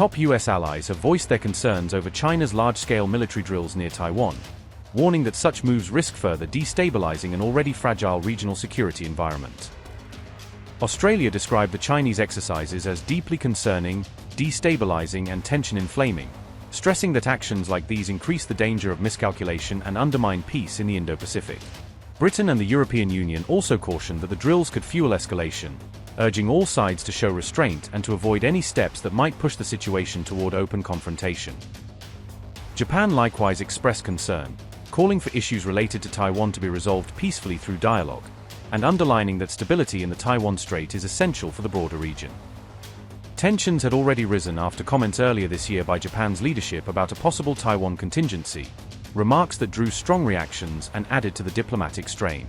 top US allies have voiced their concerns over China's large-scale military drills near Taiwan, warning that such moves risk further destabilising an already fragile regional security environment. Australia described the Chinese exercises as deeply concerning, destabilising and tension-inflaming, stressing that actions like these increase the danger of miscalculation and undermine peace in the Indo-Pacific. Britain and the European Union also cautioned that the drills could fuel escalation, urging all sides to show restraint and to avoid any steps that might push the situation toward open confrontation. Japan likewise expressed concern, calling for issues related to Taiwan to be resolved peacefully through dialogue, and underlining that stability in the Taiwan Strait is essential for the broader region. Tensions had already risen after comments earlier this year by Japan's leadership about a possible Taiwan contingency, remarks that drew strong reactions and added to the diplomatic strain.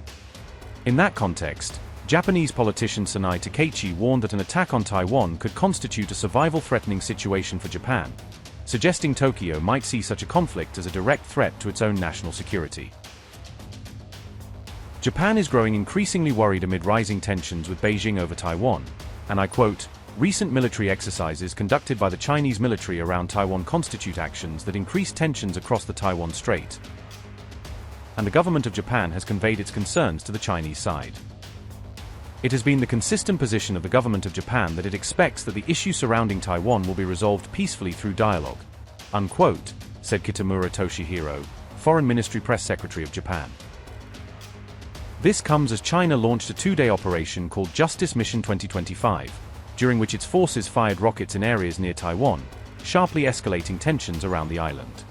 In that context, Japanese politician Sanai Takeichi warned that an attack on Taiwan could constitute a survival-threatening situation for Japan, suggesting Tokyo might see such a conflict as a direct threat to its own national security. Japan is growing increasingly worried amid rising tensions with Beijing over Taiwan, and I quote, "Recent military exercises conducted by the Chinese military around Taiwan constitute actions that increase tensions across the Taiwan Strait." And the government of Japan has conveyed its concerns to the Chinese side. It has been the consistent position of the government of Japan that it expects that the issue surrounding Taiwan will be resolved peacefully through dialogue, unquote, said Kitamura Toshihiro, Foreign Ministry Press Secretary of Japan. This comes as China launched a two-day operation called Justice Mission 2025, during which its forces fired rockets in areas near Taiwan, sharply escalating tensions around the island.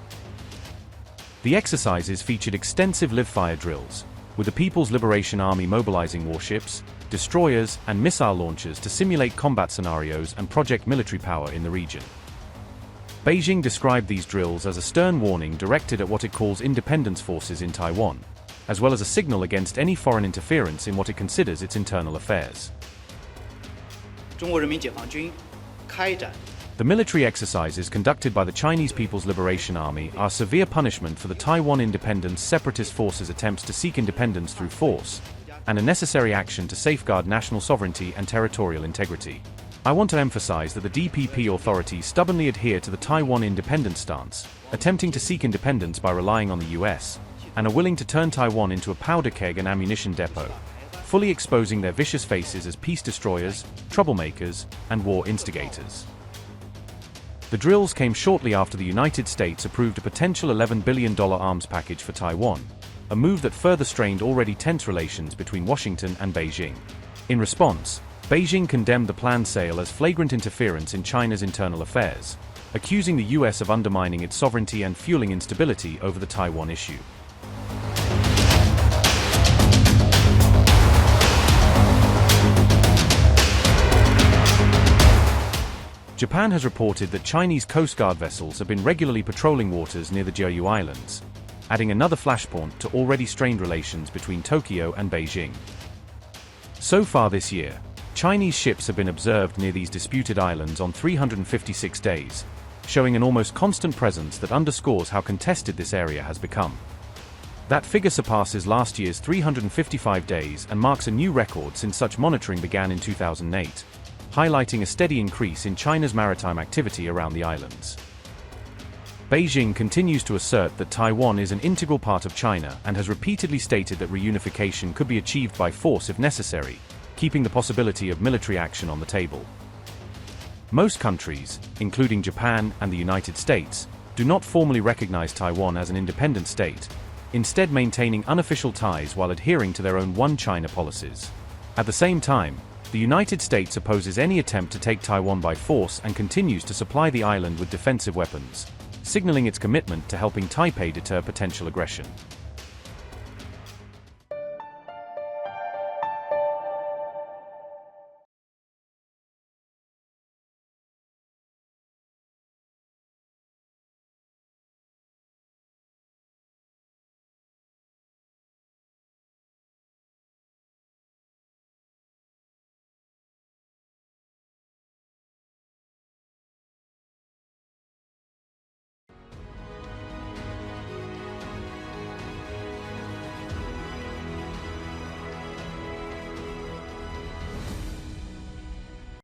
The exercises featured extensive live-fire drills, with the People's Liberation Army mobilizing warships, destroyers, and missile launchers to simulate combat scenarios and project military power in the region. Beijing described these drills as a stern warning directed at what it calls independence forces in Taiwan, as well as a signal against any foreign interference in what it considers its internal affairs. The military exercises conducted by the Chinese People's Liberation Army are severe punishment for the Taiwan Independence Separatist Forces' attempts to seek independence through force, and a necessary action to safeguard national sovereignty and territorial integrity. I want to emphasize that the DPP authorities stubbornly adhere to the Taiwan independence stance, attempting to seek independence by relying on the US, and are willing to turn Taiwan into a powder keg and ammunition depot, fully exposing their vicious faces as peace destroyers, troublemakers, and war instigators. The drills came shortly after the United States approved a potential $11 billion arms package for Taiwan, a move that further strained already tense relations between Washington and Beijing. In response, Beijing condemned the planned sale as flagrant interference in China's internal affairs, accusing the US of undermining its sovereignty and fueling instability over the Taiwan issue. Japan has reported that Chinese Coast Guard vessels have been regularly patrolling waters near the Jeju Islands, adding another flashpoint to already strained relations between Tokyo and Beijing. So far this year, Chinese ships have been observed near these disputed islands on 356 days, showing an almost constant presence that underscores how contested this area has become. That figure surpasses last year's 355 days and marks a new record since such monitoring began in 2008, highlighting a steady increase in China's maritime activity around the islands. Beijing continues to assert that Taiwan is an integral part of China and has repeatedly stated that reunification could be achieved by force if necessary, keeping the possibility of military action on the table. Most countries, including Japan and the United States, do not formally recognize Taiwan as an independent state, instead maintaining unofficial ties while adhering to their own One China policies. At the same time, the United States opposes any attempt to take Taiwan by force and continues to supply the island with defensive weapons, signaling its commitment to helping Taipei deter potential aggression.